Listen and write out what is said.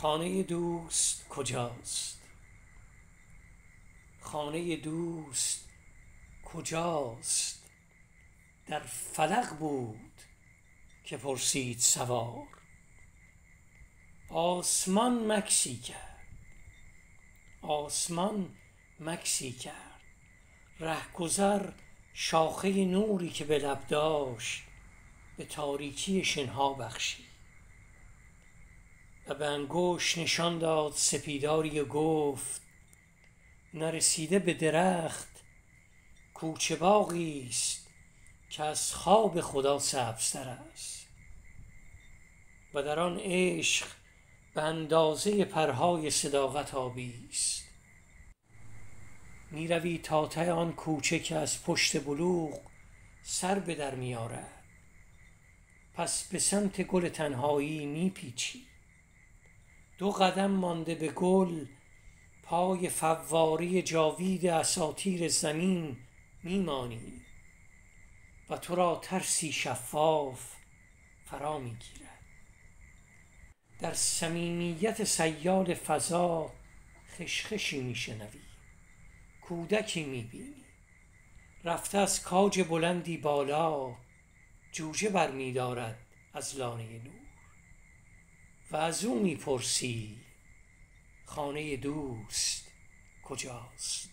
خانه دوست کجاست؟ خانه دوست کجاست؟ در فلق بود که پرسید سوار. آسمان مکسی کرد، رهگذر شاخه نوری که به لب داشت به تاریکی شنها بخشید و به انگشت نشان داد سپیداری و گفت: نرسیده به درخت کوچه باغی است که از خواب خدا سبزتر است و در آن عشق به اندازه پرهای صداقت آبی است. می روی تا ته آن کوچه که از پشت بلوغ سر به در می آرد، پس به سمت گل تنهایی می پیچی. 2 قدم مانده به گل پای فواره جاوید اساطیر زمین می مانی و تو را ترسی شفاف فرا می گیرد. در صمیمیت سیال فضا خشخشی می شنوی. کودکی می بینی رفته از کاج بلندی بالا، جوجه بر می دارد از لانه نور و از او می پرسی خانه دوست کجاست؟